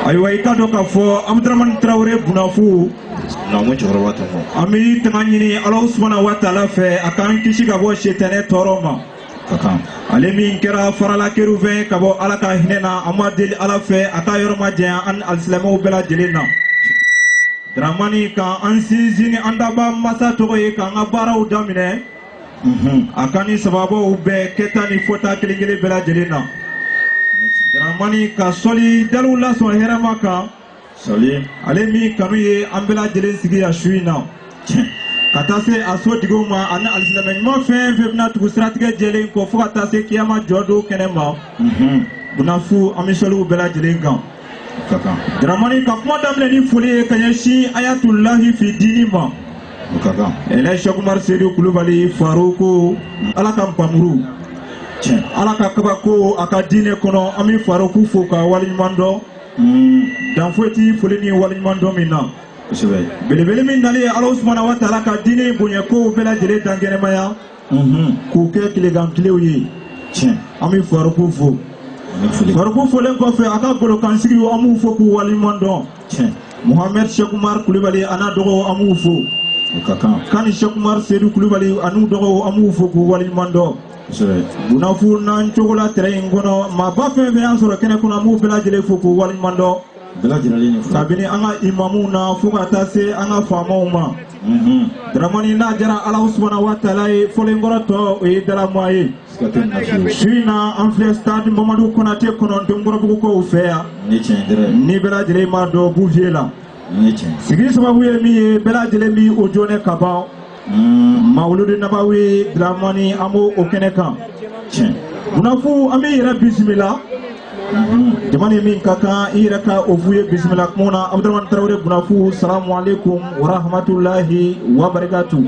ayiwa i ka dɔn k'a fɔ Abdramane Traoré Bunafu namu cɛkɔrɔba tɔmɔ an bɛ taga ɲini Alahu subahanahu wa taala fɛ a k'an kisi ka bɔ sitɛnɛ tɔɔrɔ ma ka kan ale min kɛra farala kerufɛn ka bɔ Ala ka hinɛ na an b'a deli Ala fɛ a ka yɔrɔ ma janya an alisilamɛw bɛɛ lajɛlen na Dramani kan an sinsin an daba masa tɔgɔ ye k'an ka baaraw daminɛ a ka ni sababuw bɛɛ kɛta ni fɔta kelen kelen bɛɛ lajɛlen na Dramani ka sɔli daliw lasɔn hɛrɛma kan sɔli ale min kanu ye an bɛɛ lajɛlen sigi a su in na ka taa se a so tigiw ma ani alisilamɛ ɲuman fɛn fɛn bɛna tugu siratigɛ jɛlen kɔ fo ka taa se kiyama jɔ don kɛnɛ ma Bunafu an bɛ sɔliw bɛɛ lajɛlen kan ka kan Dramani ka kuma daminɛ ni foli ye ka ɲɛsin Ayatullahi fi dini ma ka kan Elhaj Cheikh Umar Seydou Kulubali Faruku Ala ka npamuru Ala ka kabako a ka diinɛ kɔnɔ an bɛ Faruku fo ka waleɲuman dɔn dan foyi tɛ foli ni waleɲuman dɔn min na belebele min nalen Alahu subahanahu wa taala ka diinɛ bonya kow bɛɛ lajɛlen dan kɛnɛmaya k'u kɛ tilegan tilew ye an bɛ Faruku fo Faruku folen kɔfɛ a ka golokansigi an b'u fo k'u waleɲuman dɔn Mohamed Cheikh Umar Kulubali a n'a dɔgɔw an b'u fo Kani Cheikh Umar Seydou Kulubali a n'u dɔgɔw an b'u fo k'u waleɲuman dɔn Bunafu n'an cogo la tɛrɛ in kɔnɔ maaba fɛn fɛn y'an sɔrɔ kɛnɛ kɔnɔ an b'u bɛɛ lajɛlen fo k'u waleɲuman dɔn kabini an ka imamuw na fo ka taa se an ka faamaw ma Dramani n'a jara Alahu subahanahu wa taala ye fɔlenkɔrɔ tɔ o ye dalama ye su in na an filɛ stade Mamadu Konate kɔnɔ Donkɔrɔbugukaw fɛ yan ni bɛɛ lajɛlen m'a dɔn Bouvier la sigi sababu ye min ye bɛɛ lajɛlen bi o jɔnɛ ka ban Mawuludi Nabawi Dramani an b'o kɛnɛ kan Bunafu an b'i yɛrɛ bisimila jamana min ka kan i yɛrɛ ka o f'u ye bisimila kuma na Abdramane Traoré Bunafu salamu alaikum wa rahmatulahi wa barakatuh.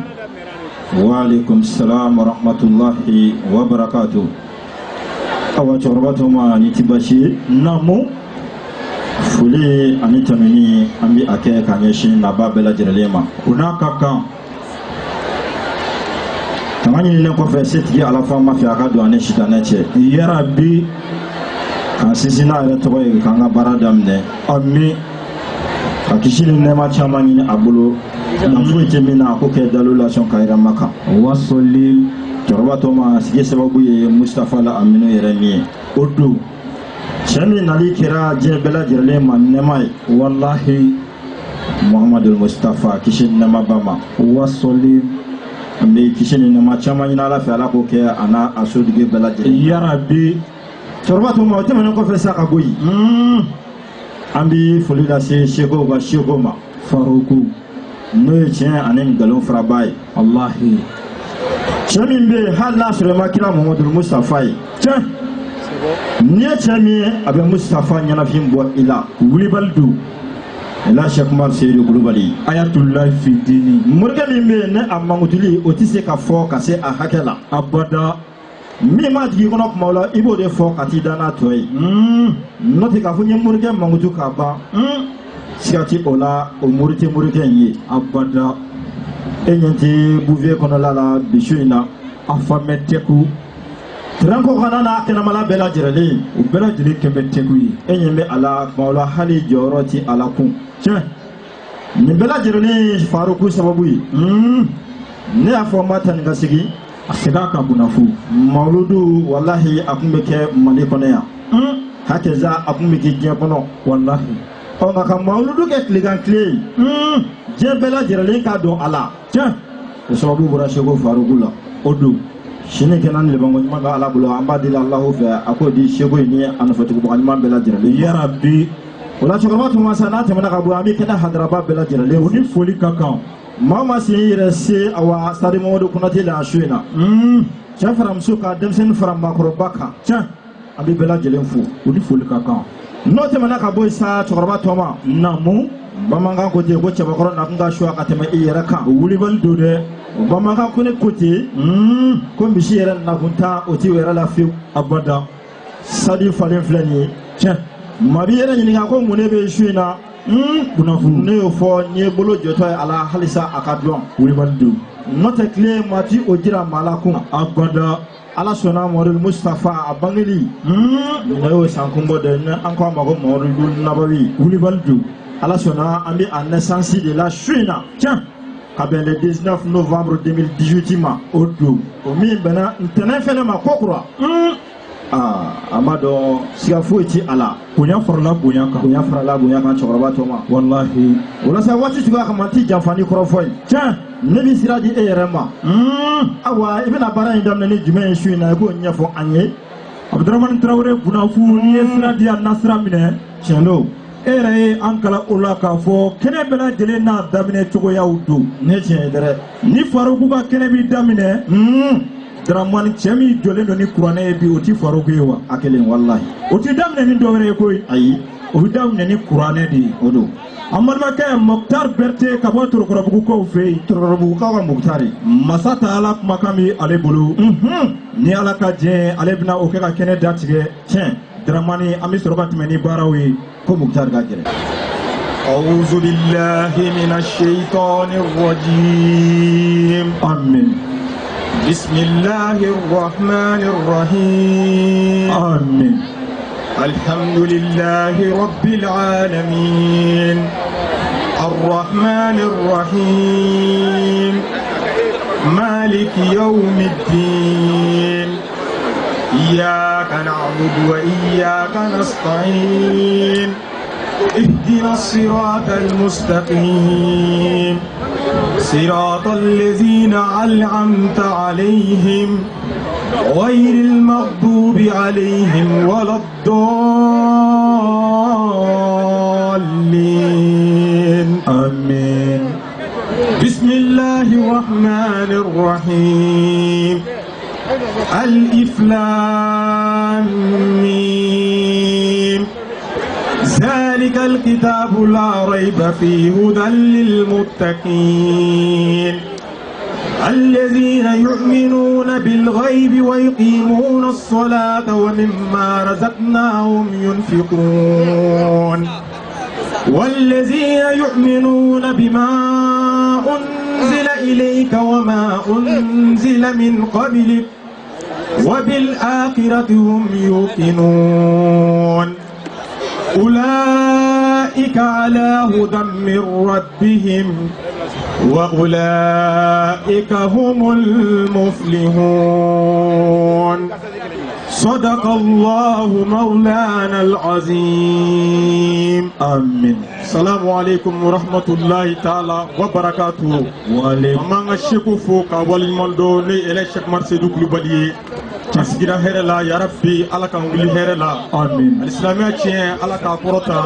Wa alaikum salam wa rahmatulahi wa barakatuh. Awa cɛkɔrɔba tɔma ni ti basi namu foli ani tɛmɛni an bɛ a kɛ ka ɲɛsin naba bɛɛ lajɛlen ma o n'a ka kan tanga ɲinilen kɔfɛ setigi Ala fɔ an ma fɛ a ka don ani sitanɛ cɛ yarabi k'an sinsin n'a yɛrɛ tɔgɔ ye k'an ka baara daminɛ ami ka kisi ni nɛɛma caman ɲini a bolo na foyi tɛ min na a ko kɛ dalo la sɔn ka yɛrɛ maka wasoli cɛkɔrɔba tɔma sigi sababu ye Mustafa la Aminu yɛrɛ min ye o don cɛ min nali kɛra diɲɛ bɛɛ lajɛlen ma nɛɛma ye wallahi Muhamadu Mustafa kisi ni nɛɛma ba ma wasoli an bɛ kisi ni nɛɛma caman ɲini Ala fɛ Ala k'o kɛ a n'a a sotigi bɛɛ lajɛlen yarabi cɛkɔrɔba tɔma o tɛmɛnen kɔfɛ sa ka bɔ yen an bɛ foli lase seko ka seko ma Faruku n'o ye tiɲɛ ani nkalon faraba ye wallahi cɛ min bɛ yen hali n'a sɔrɔ i ma kira Muhamadu Mustafa ye tiɲɛ n'i ye cɛ min ye a bɛ Mustafa ɲɛnafin bɔ i la wulibali don Elhaj Cheikh Umar Seydou Kulubali Ayatullahi fi dini morikɛ min bɛ yen ne a mangutuli o tɛ se ka fɔ ka se a hakɛ la abada min ma jigin kɔnɔ kuma la i b'o de fɔ ka t'i da n'a tɔ ye n'o tɛ k'a fɔ n ye morikɛ mangutu k'a ban siga tɛ o la o mori tɛ morikɛ in ye abada e ɲɛ tɛ Bouvier kɔnɔla la bi su in na a famɛ tɛku terrain kɔkan n'a kɛnɛmala bɛɛ lajɛlen u bɛɛ lajɛlen kɛ bɛ tɛku ye e ɲɛ bɛ a la kuma la hali jɔyɔrɔ tɛ a la kun tiɲɛ nin bɛɛ lajɛlen Faruku sababu ye ne y'a fɔ n b'a ta ni ka segin a segin a kan Bunafu Mawuludu wallahi a tun bɛ kɛ Mali kɔnɔ yan hakɛza a tun bɛ kɛ diɲɛ kɔnɔ wallahi nka ka Mawuludu kɛ tilegan tile ye diɲɛ bɛɛ lajɛlen k'a dɔn a la tiɲɛ o sababu bɔra Seko Faruku la o don sini kɛnɛ ni labanko ɲuman bɛ Ala bolo an b'a deli Alahu fɛ a k'o di Seko in ni a nɔfɛtigibaga ɲuman bɛɛ lajɛlen yarabi o la cɛkɔrɔba tuma sa n'a tɛmɛna ka bɔ an bɛ kɛnɛ hadaraba bɛɛ lajɛlen o ni foli ka kan maa ma sin yɛrɛ se awa Stade Mamadu Konate la a su in na cɛ fara muso ka denmisɛnnin fara maakɔrɔba kan tiɲɛ an bɛ bɛɛ lajɛlen fo o ni foli ka kan n'o tɛmɛna ka bɔ yen sa cɛkɔrɔba tɔma namu bamanankan ko ten ko cɛbakɔrɔ na kun ka suwa ka tɛmɛ i yɛrɛ kan o wulibali don dɛ o bamanankan ko ne ko ten ko misi yɛrɛ nakun tan o t'i yɛrɛ la fiyewu abada sadi falen filɛ nin ye tiɲɛ maa b'i yɛrɛ ɲininka ko mun de bɛ su in na Bunafu ne y'o fɔ n ye bolo jɔtɔ ye a la halisa a ka dɔn wulibali don n'o tɛ tile maa ti o jira maa la kun abada ala sona Mawlid Mustafa abangeli nayo sankumbo de encore mago Mawlid Nabawi Oulibaldu ala sona ambi en naissance de la Chine tiens le 19 novembre 2018 ma odo o mi bana ntene fene ma kokura amado siga fuiti ala bonya farla bonya kan chokroba to ma wallahi wala sa wati tuga kamanti jamfani krofoy tiens nebi siraji erema awa ibina bara indam ne jume shu na ko nyafo anye Abdurrahman Traoré bunafu ni siradi an-nasra mine tiendo ere ankala ola ka fo kene bela jele na damine cogo yaudu ne tiens dere ni faruku ba kene bi damine Dramani chemi jole no ni Qur'ane bi oti faruku yewa akelen wallahi oti damine ni dowere koy ayi o damine ni Qur'ane di odo amalma kay Mokhtar Berté ka bo toro ko ko fe toro ka Mokhtari masata ala makami ale bolo ni ala ka je ale bina o ka kene datige tiens Dramani ami soroka timeni barawi ko Mokhtar ga gere أعوذ بالله من الشيطان الرجيم آمين بسم الله الرحمن الرحيم آمين الحمد لله رب العالمين الرحمن الرحيم مالك يوم الدين إياك نعبد وإياك نستعين اهدنا الصراط المستقيم صراط الذين أنعمت عليهم غير المغضوب عليهم ولا الضالين آمين بسم الله الرحمن الرحيم ألف لام ميم ذلك الكتاب لا ريب فيه هدى للمتقين الذين يؤمنون بالغيب ويقيمون الصلاة ومما رزقناهم ينفقون والذين يؤمنون بما أنزل إليك وما أنزل من قبلك وبالآخرة هم يوقنون أولئك على هدى من ربهم وأولئك هم المفلحون صدق الله مولانا العظيم آمين السلام عليكم ورحمة الله تعالى وبركاته وعليكم أمان الشيخ فوق والمندو إلى الشيخ مرسيدو كلوبالي Tasgira herela ya rabbi ala kan wuli herela amin islamiya tiɲɛ ala ka kɔrɔta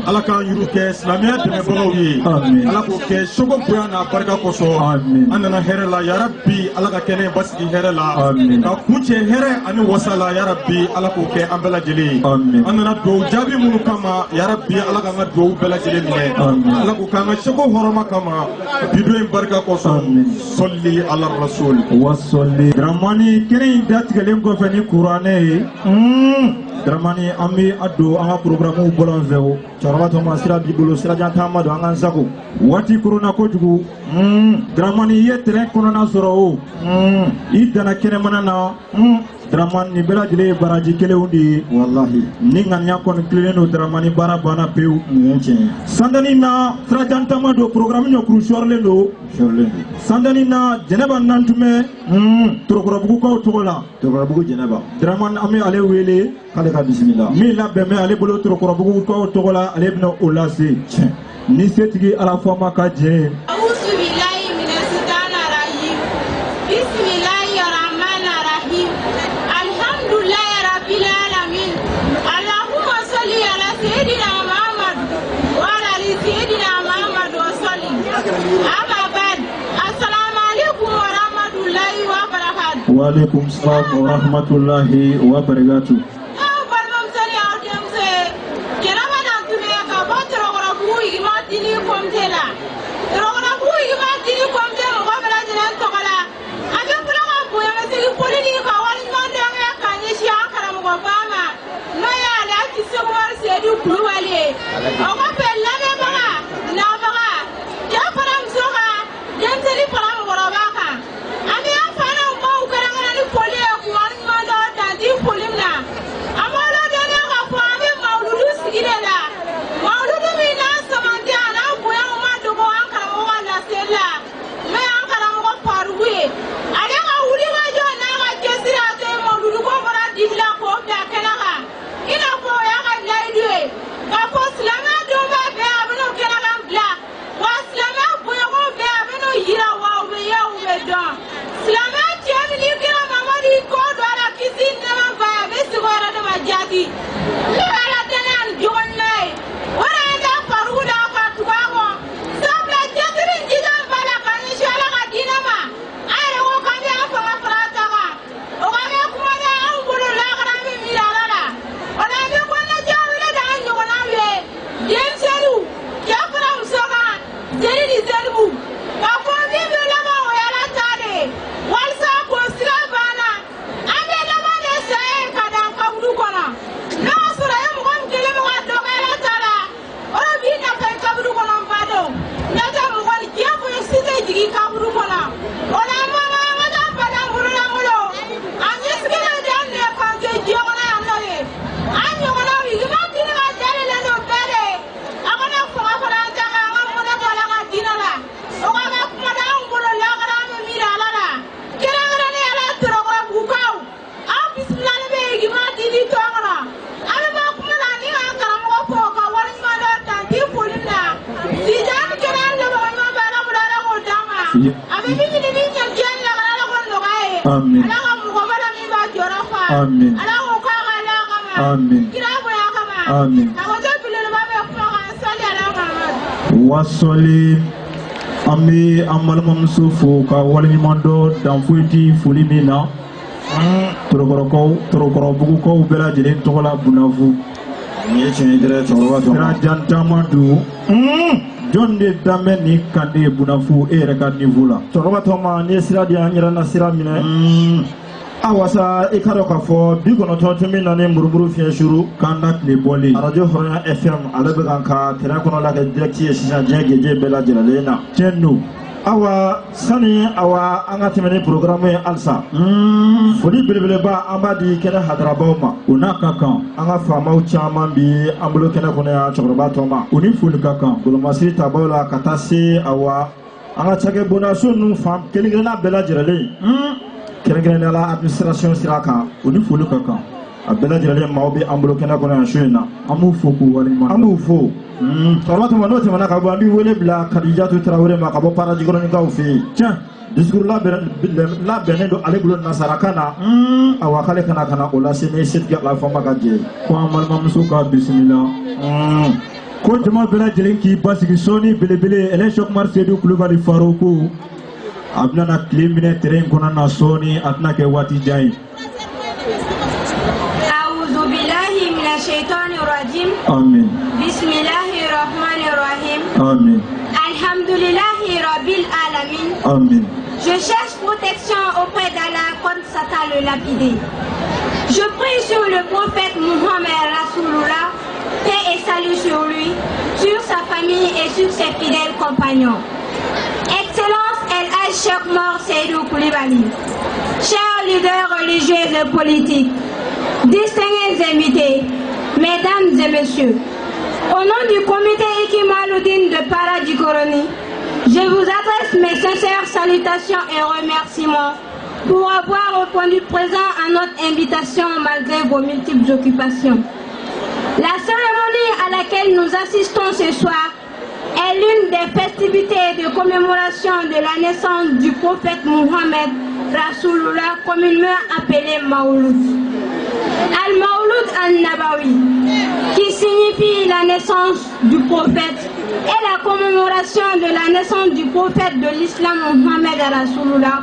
ala kan yuru kɛ islamiya dɛmɛbagaw ye amin ala k'o kɛ sogo bonya n'a barika kosɔn amin an nana herela ya rabbi ala ka kɛnɛ basigi herela amin ka kuncɛ hɛrɛ ani wasala ya rabbi ala k'o kɛ an bɛɛ lajɛlen amin an nana dugawu jaabi minnu kama ya rabbi ala k'an ka dugawu bɛɛ lajɛlen minɛ amin ala k'o k'an ka sogo hɔrɔma kama bido in barika kosɔn amin sɔli ala rasul wasolli Dramani kene datigɛlen kɔfɛ ni Qur'ane ye Dramani an bɛ a don an ka programme bɔlɔn fɛ o cɛkɔrɔba tɔ ma sira b'i bolo sirajan taama don an ka sago waati korona kojugu Dramani i ye terrain kɔnɔna sɔrɔ o i danna kɛnɛmana na Dramani nin bɛɛ lajɛlen ye baraji kelenw de ye wallahi ni ŋaniya kɔni tilennen don Dramani baara banna pewu nin ye tiɲɛ ye sandani na sirajan taama don programme ɲɔkuru sɔrilen don sɔrilen don sandani na Jɛnɛba Nantumɛ Torokɔrɔbugukaw tɔgɔ la Torokɔrɔbugu Jɛnɛba Dramani an bɛ ale wele k'ale ka bisimila min labɛn bɛ ale bolo Torokɔrɔbugukaw tɔgɔ la ale bɛna o lase ni setigi ala fɔ ma ka jɛ wa alaikum salam wa rahmatullahi wa barakatuh Amin. Amin. Amin. Amin. Wasoli ami amalmamsu fo ka waliñumando dan fuyti foli min na torokoro bugu kaw bɛɛ lajɛlen tɔgɔ la bunafu sira jantama du jɔn de danbɛ ni kande ye bunafu e yɛrɛ ka niveau la cɛkɔrɔba tɔma ni ye sira di an yɛrɛ na sira minɛ awasa i ka dɔn k'a fɔ 94.4 murumuru fiɲɛ suru k'an da tile bɔlen radio hɔrɔnya FM ale bɛ kan ka terrain kɔnɔ la kɛ direct ye sisan diɲɛ gɛjɛ bɛɛ lajɛlen na tiɲɛ don awa sani awa an ka tɛmɛ ni programme ye halisa foli belebeleba an b'a di kɛnɛ hadarabaw ma o n'a ka kan an ka faamaw caman bi an bolo kɛnɛ kɔnɔ yan cɛkɔrɔba tɔma o ni foli ka kan golomasiri tabaw la ka taa se awa an ka cakɛ bondaso ninnu fan kelen-kelenna bɛɛ lajɛlen kɛrɛnkɛrɛnnenya la administration sira kan o ni foli ka kan a bɛɛ lajɛlen maaw bɛ an bolo kɛnɛ kɔnɔ yan su in na an b'u fo k'u waleɲuman an b'u fo cɛkɔrɔba tɔma n'o tɛmɛna ka bɔ an bɛ wele bila Kadijatu Tarawele ma ka bɔ Parajikɔrɔnikaw fɛ yen tiɲɛ discours labɛnnen don ale bolo nasarakan na awa k'ale kana ka na o lase ne setigi alafama ka jɛ ko an balimamuso ka bisimila ko jama bɛɛ lajɛlen k'i basigi sɔɔni belebele Elhadji Umar Seydou Kulubali Faruku a bɛna tile minɛ terrain kɔnɔ na sɔɔni a tɛna kɛ waati jan ye amin Bismillahirrahmanirrahim. amin Alhamdulillahi Rabbil Alamin. amin Je cherche protection auprès d'Allah contre Satan le lapidé. Je prie sur le prophète Mohammed Rasulullah, paix et salut sur lui, sur sa famille et sur ses fidèles compagnons. Excellence Elhadji Umar Seydou Kulibali, chers leaders religieux et politiques, distingués invités, mesdames et messieurs, au nom du comité Ikimaloudine de Parajikoronie, je vous adresse mes sincères salutations et remerciements pour avoir répondu présent à notre invitation malgré vos multiples occupations. La cérémonie à laquelle nous assistons ce soir est l'une des festivités de commémoration de la naissance du prophète Mohammed Rasulullah, communément appelé Maouloud. Al-Maouloud al-Nabawi, qui signifie la naissance du prophète, et la commémoration de la naissance du prophète de l'islam Mohammed Rasulullah,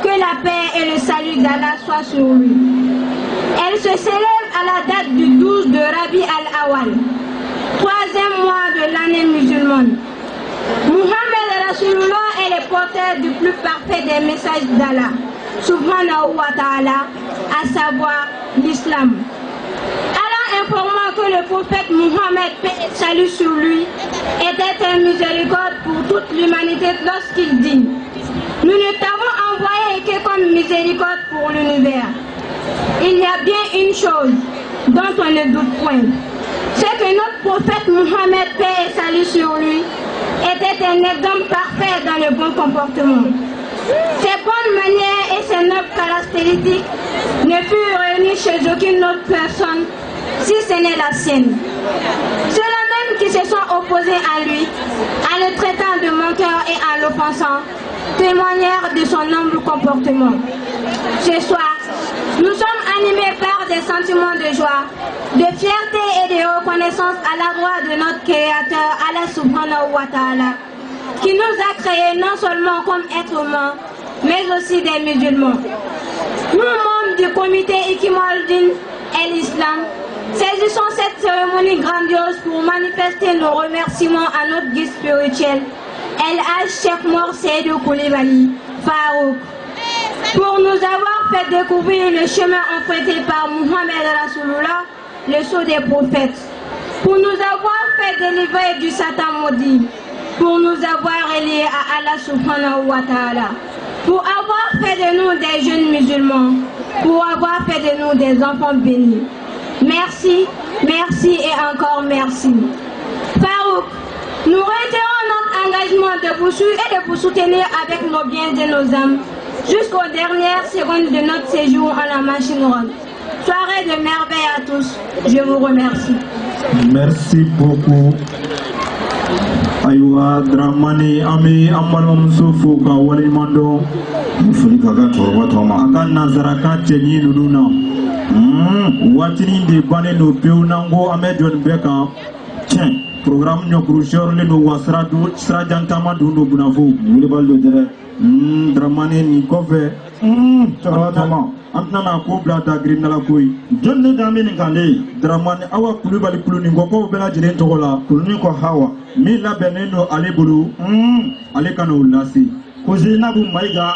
que la paix et le salut d'Allah soient sur lui. Elle se célèbre à la date du 12 de Rabi al-Awal, 3e mois de l'année musulmane. Mohammed Rasulullah est le porteur du plus parfait des messages d'Allah, subhanahu wa ta'ala, à savoir l'islam. Allah informant que le prophète Mohammed, paix et salut sur lui, était un miséricorde pour toute l'humanité lorsqu'il dit: nous ne t'avons envoyé que comme miséricorde pour l'univers. Il y a bien une chose dont on ne doute point, c'est que notre prophète Mohammed, paix et salut sur lui, était un exemple parfait dans le bon comportement. Ses bonnes manières et ses nobles caractéristiques ne furent réunies chez aucune autre personne, si ce n'est la sienne. Ceux-là même qui se sont opposés à lui, en le traitant de menteur et en l'offensant, témoignèrent de son humble comportement. Ce soir, nous sommes animés par des sentiments de joie, de fierté et de reconnaissance à l'endroit de notre Créateur, Allah subhanahu wa ta'ala, qui nous a créés non seulement comme êtres humains, mais aussi des musulmans. Nous, membres du comité Ikimaloudine et l'Islam, saisissons cette cérémonie grandiose pour manifester nos remerciements à notre guide spirituel, Elhadji Umar Seydou Kulibali Farouk, pour nous avoir fait découvrir le chemin emprunté par Mohammed Rasulullah, le sceau des prophètes, pour nous avoir fait délivrer du Satan maudit, pour nous avoir reliés à Allah subhanahu wa ta'ala, pour avoir fait de nous des jeunes musulmans, pour avoir fait de nous des enfants bénis. Merci, merci et encore merci. Farouk, nous réitérons notre engagement de vous suivre et de vous soutenir avec nos biens et nos âmes jusqu'aux dernières secondes de notre séjour en la machine ronde. Soirée de merveille à tous. Je vous remercie. Merci beaucoup. ayiwa Dramani ami ambalmamuso fo ka waleɲuman dɔn foli ka ka cɛkɔrɔba ma a ka nanzarakan cɛɲi ninnu na waatinin de bannen don pewu n'an ko an bɛ jɔn bɛɛ kan tiɲɛ programme ɲɔkuru sɛrilen don wa sirajan taama dun don bunafo welebali don dɛrɛ Dramani nin kɔfɛ cɛkɔrɔba ma an tɛna ko bila dagirinala ko ye jɔn ne dan bɛ nin kan de Dramani Awa Kulubali kulunin kɔkɔw bɛɛ lajɛlen tɔgɔ la kulunin kɔ Hawa min labɛnnen don ale bolo ale ka n'o lase ko Zeinabu Mayiga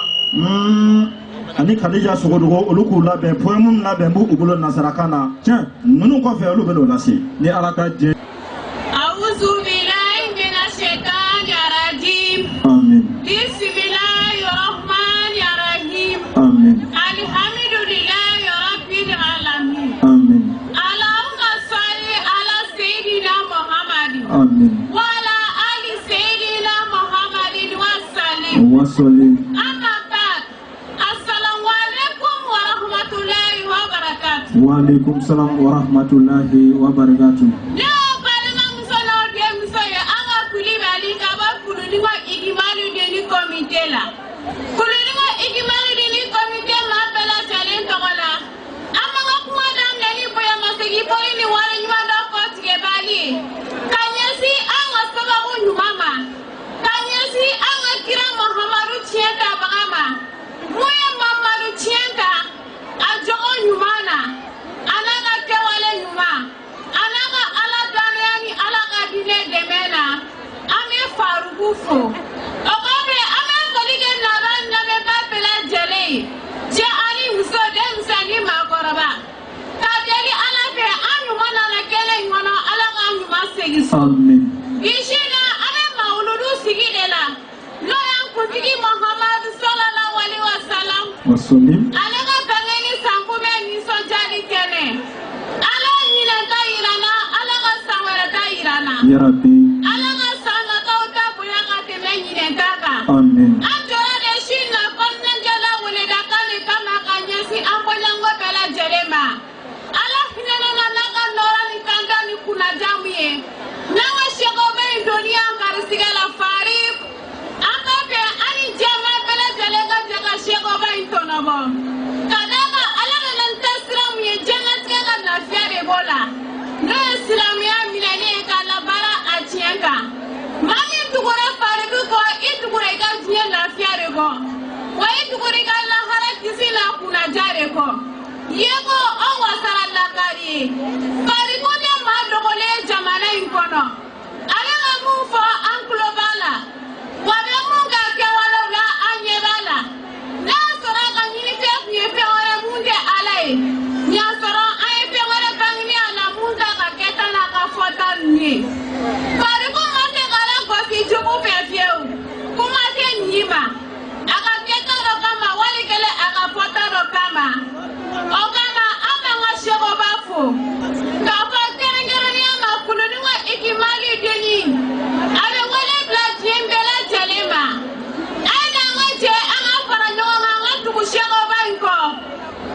ani Kadija Sogodogo olu k'u labɛn poème labɛn b'u bolo nasarakan na tiɲɛ ninnu kɔfɛ olu bɛ n'o lase ni Ala ka jɛ أعوذ بالله من الشيطان الرجيم amen بسم الله الرحمن الرحيم amen الحمد لله رب العالمين amen اللهم صل على سيدنا محمد amen وعلى آل سيدنا محمد وسلم wasɔli أما بعد السلام عليكم ورحمة الله وبركاته wa alaikum salam wa rahmatullahi wa barakatuh amen Ishina ale mauludu sigidela no yang kuntigi Muhammad sallallahu alaihi wasallam wasɔli ale ka bangeni sankume ni so jadi kene ala nyina ta irana ala ka sangwara ta irana ya rabbi ala ka sanga ta uta buya ka teme nyine ta ka amen anjora de shina konne jala wole da kale kama kanyesi ambolango bela jelema ala hinana na ka nora ni kanda ni kuna jamu ye nawa shego be dunia karisiga la farid anga be ani jama bela jalega jaga shego be tonobo kadama ala na tasram ye jannat ga na fiare bola no islam ya minane ka la bara achienga mami tugura farid ko itugura ga jiya na fiare go wa itugura ga la harakisi na kuna jare ko yego on wasara la kari farid ko de ma dogole jamana inkono ala ga mu fo an globala wa be mun ga ke wala la anye bala na sora ga ni fe wala mun de alai nya sora ay fe wala bangni ala mun ga ke tala ka fota ni pare ko ma te kala ko fi jubu fe fieu kuma te nyima aka ke tala kama wale kele aka fota ro kama o kama ama nga shego bafu ka fa kerengere ma kuluni wa ikimali deni ale wale bla jimbela jalema ana ngaje anga para nyoma nga tuku shego banko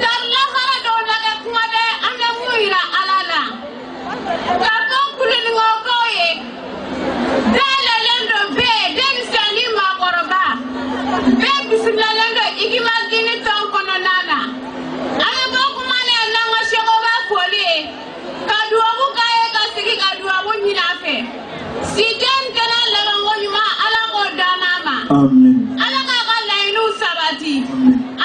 darla hara do laga kumade anga muira alala ka fa kuluni ngokoye dala lendo be den salima koroba be bismillah lendo ikimagini ton kono nana ale ba kumane na nga shego ba foli kadua buka e kasiki kadua bunyina fe sijan kana labango nyuma ala ko danama amen ala ka kala inu sabati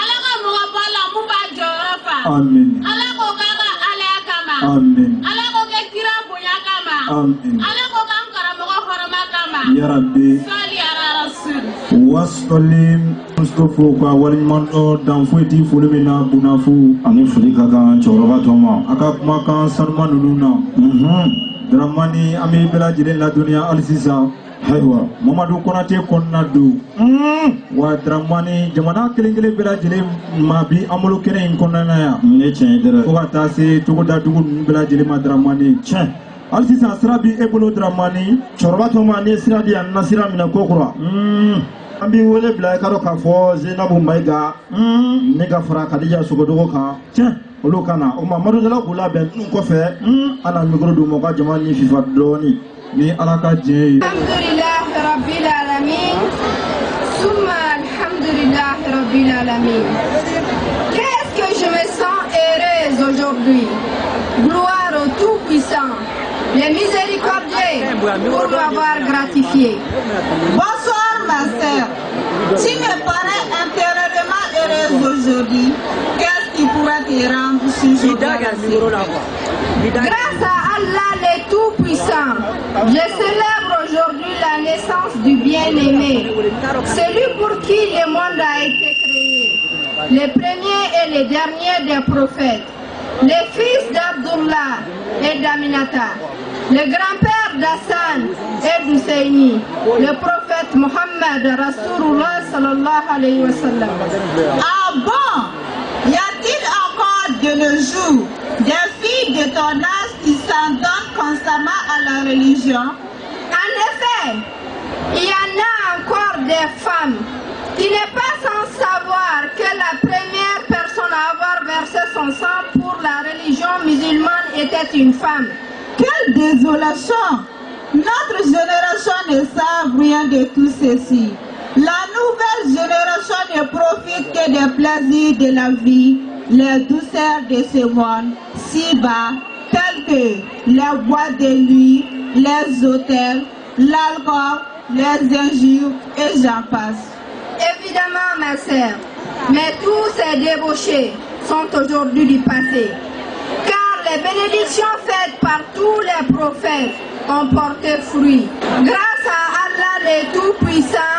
ala ka mo bala mu ba jorofa amen ala ko kaka ala kama amen ala ko ke kira bunya kama amen ala ko kan karamo ko horoma kama ya rabbi sali ala rasul wasɔli mustafa ka waleɲuman dɔn danfoyi ti foli min na bunafo ani foli ka kan cɛkɔrɔba ma a ka kumakan sanuma ninnu na Dramani an bɛ bɛɛ lajɛlen ladɔnniya hali sisan ayiwa Mamadu Konate kɔnɔna don wa Dramani jamana kelen-kelen bɛɛ lajɛlen ma bi an bolo kɛnɛ in kɔnɔna yan ne tiɲɛ ye dɛrɛ fo ka taa se togoda dugu ninnu bɛɛ lajɛlen ma Dramani tiɲɛ hali sisan sira bi e bolo Dramani cɛkɔrɔba ma ne sira di yan na sira minɛ ko kura an b'i wele bila i ka dɔn k'a fɔ Zeinabu Mayiga ne ka fara Kadija Sogodogo kan tiɲɛ olu ka na o ma madudala k'u labɛn ninnu kɔfɛ an na mikoro d'u ma u ka jama ni fifa dɔɔnin ni Ala ka diɲɛ ye alhamdulillah Rabbil Alamin. Summa Alhamdulillah Rabbil Alamin. Qu'est-ce que je me sens heureuse aujourd'hui. Gloire au Tout-Puissant, le miséricordieux pour m'avoir gratifié. Bonsoir ma sœur. Tu me parais intérieurement heureuse aujourd'hui. Qu'est-ce qui pourra te rendre ce jour? Grâce à Allah le Tout-Puissant, je célèbre aujourd'hui la naissance du bien-aimé, celui pour qui le monde a été créé, le premier et le dernier des prophètes, le fils d'Abdullah et d'Aminata, le grand-père d'Hassan et d'Husseini, le prophète Mohammed Rasulullah sallallahu alayhi wa sallam. Ah bon? Y a-t-il encore de nos jours des filles de ton âge qui s'en donnent constamment à la religion? En effet, il y en a encore des femmes qui n'est pas sans savoir que la première personne à avoir versé son sang pour la religion musulmane était une femme. Quelle désolation! Notre génération ne sait rien de tout ceci. La nouvelle génération ne profite que des plaisirs de la vie, les douceurs de ce monde si bas, tels que les boîtes de nuit, les hôtels, l'alcool, les injures et j'en passe. Évidemment, ma sœur, mais tous ces débauchés sont aujourd'hui du passé. Car les bénédictions faites par tous les prophètes ont porté fruit. Grâce à Allah le Tout-Puissant,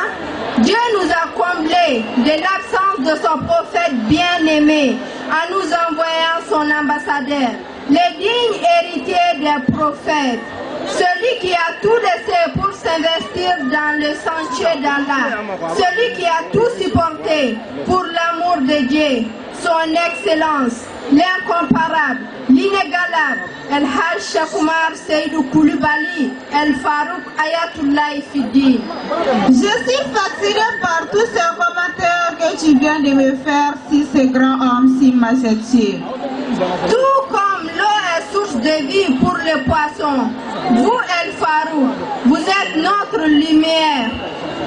Dieu nous a comblés de l'absence de son prophète bien-aimé en nous envoyant son ambassadeur, le digne héritier des prophètes, celui qui a tout laissé pour s'investir dans le sentier d'Allah, celui qui a tout supporté pour l'amour de Dieu, son excellence, l'incomparable, l'inégalable, El Haj Cheikh Oumar Seydou Koulibaly, El Farouk Ayatollah Fiddi. Je suis fascinée par tous ces commentaires que tu viens de me faire sur ce grand homme si majestueux. Tout comme l'eau est source de vie pour les poissons, vous El Farouk, vous êtes notre lumière,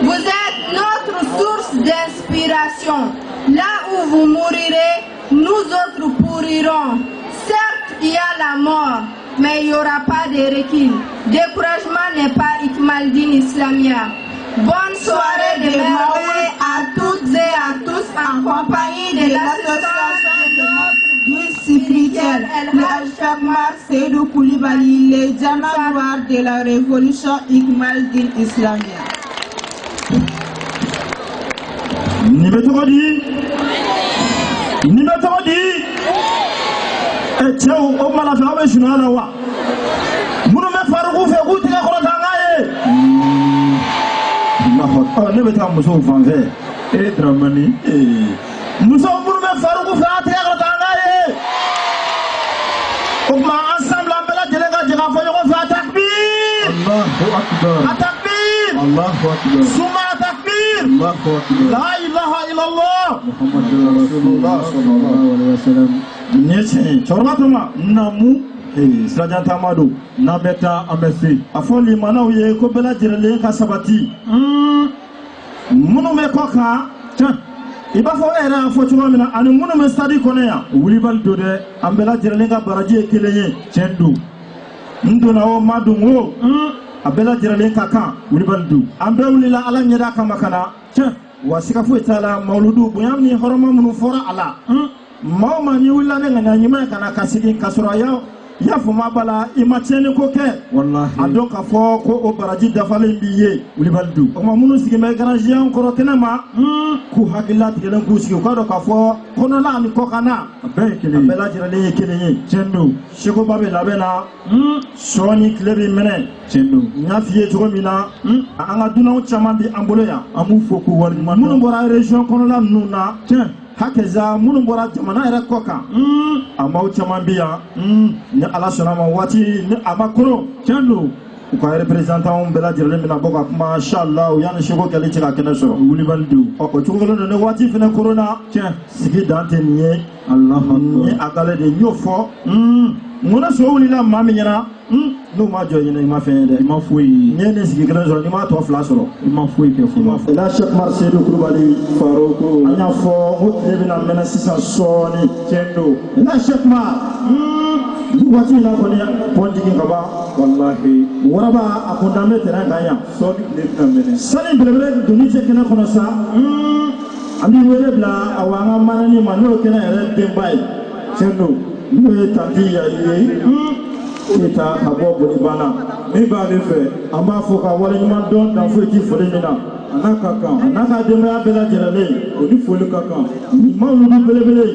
vous êtes notre source d'inspiration. Là où vous mourirez, nous autres pourrirons. Certes, il y a la mort, mais il n'y aura pas de recul. Découragement n'est pas Ikmaldin Islamia. Bonne soirée de merveille à toutes et à tous en compagnie de l'association de notre guide spirituel, le Haj Cheikh Oumar Seydou Koulibaly, les diamants noirs de la révolution Ikmaldin Islamia. Nimetogodi Etiao o mala fa be sunala wa munu me faruku fe ku tiga ko tanga ye Allah ne be ta muso fanfe dramani muso munu me faruku fe tiga ko tanga ye o ma ensemble en bela jelega jega fo yo fa takbir Allahu akbar takbir Allahu akbar suma takbir Allahu akbar la ilaha illallah Muhammadur rasulullah sallallahu alaihi wasallam Nyese chormatuma namu Sirajanta Amadu na beta amesi afoli mana uye ko bela jirele ka sabati munu me koka iba fo era fo chuma mina ani munu me stadi koneya wuli bal dode ambela jirele ka baraji ekeleye chendu ndona o madungo abela jirele ka kan wuli bal du ambe wuli la ala nyeda kama kana wasika fo itala mauludu buyamni horoma munu fora ala Mama ni wila ne ngana nyima kana kasigi kasura ya fuma bala imatiene ko ke wallahi ado ka fo ko o baraji dafale biye wuli baldu o ma munu sigi me garanji an koro kenema ku hakilla tigelen ku sigi ko do ka fo kono la ni ko kana be kele be la jira le kele ni chendu shiko babe la bena soni klebi mene chendu nya fiye to mina anga dunaw chama bi ambolo ya amu foku war munu bora region kono la nuna hakeza munu bora jamana era koka amaw chamambia ni ala sonama wati ni amakoro kendo ko representant bela jirle mina boka kuma inshallah yani shego kale tika kene so wuli baldu o chungolo ne wati fina corona sigi dante ni allah ni agale de nyofo muna so wuli la mami nyana n'o ma jɔ ɲinɛ i ma fɛn ye dɛ. I ma foyi ye. N'i ye nin sigi kelen sɔrɔ n'i m'a tɔ 2 sɔrɔ. I ma foyi kɛ fɔlɔ. Là Cheikh Mar Seydou Coulibaly Faroko an y'a fɔ ko tile bɛna mɛnɛ sisan sɔɔni. Tiɲɛ don. Là Cheikh Mar waati in na kɔni pɔn jigin ka ban. Walahi. Waraba a kun dan bɛ terrain kan yan. Sɔɔni tile bɛna mɛnɛ. Sani belebele doni cɛ kɛnɛ kɔnɔ sa. An b'i wele bila awa an ka manani ma n'o kɛnɛ yɛrɛ denba ye. Tiɲɛ don. N'o ye tanti Yayi ye. Keyita ka bɔ Bolibana. Min b'ale fɛ. An b'a fɔ ka waleɲuman dɔn dan foyi ti foli min na. A n'a ka kan. A n'a ka denbaya bɛɛ lajɛlen. O ni foli ka kan. Ɲuman wuli belebele.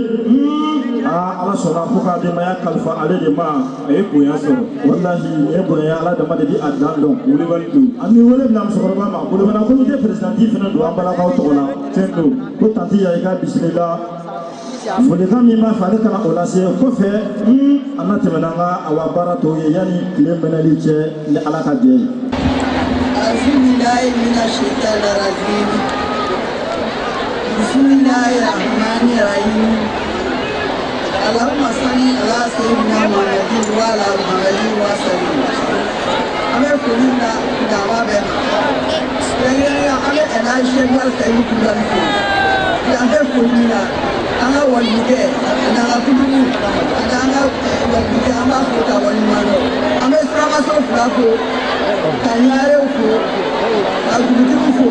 Ala sɔnna ko ka denbaya kalifa ale de ma. A ye bonya sɔrɔ. Walahi nin ye bonya Ala dama de bi a dan dɔn. Kulibali don. An bɛ wele bila musokɔrɔba ma. Bolibana comité présidenti fana don an balakaw tɔgɔ la. Tiɲɛ don. Ko tanti Yayi ka bisimila. Folikan min b'a fɛ ale kana o lase kɔfɛ an na tɛmɛ n'an ka awa baara tɔw ye yanni tile mɛnɛli cɛ ni Ala ka jɛ ye. Bismillahi mina shaitani rajim. Bismillahi rahmani rahim. Allahumma salli ala sayyidina Muhammadin wa ala alihi wa sallam. Ame foli na dama bɛ ma. Yɛrɛyɛrɛ an bɛ Elhaji Cheikh Mar Seydou Coulibaly fo. Yan bɛ foli na an ka walikɛ n'an ka kutubu n'an ka walikɛ an b'a fɔ ka waliɲuman dɔn. An bɛ Surakaso 2 fo. Ka ɲarew fo, ka dugutigiw fo,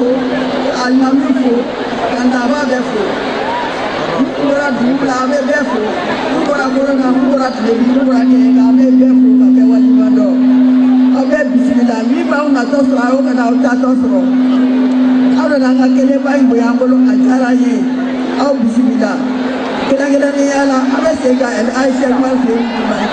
ka alimamiw fo, ka naaba bɛɛ fo. N'u bɔra dugu la an bɛ bɛɛ fo. N'u bɔra Kolonka, n'u bɔra Tilebi, n'u bɔra Kɛɲɛka an bɛ bɛɛ fo ka kɛ waliɲuman dɔn. Aw bɛ bisimila min b'aw natɔ sɔrɔ a y'o ka na aw tatɔ sɔrɔ. Aw nana an ka kɛnɛba in bonya an bolo a diyara an ye. Aw bisimila. Kɛrɛnkɛrɛnnenya la an bɛ segin ka Elhaji Cheikh Mar Seydou Coulibaly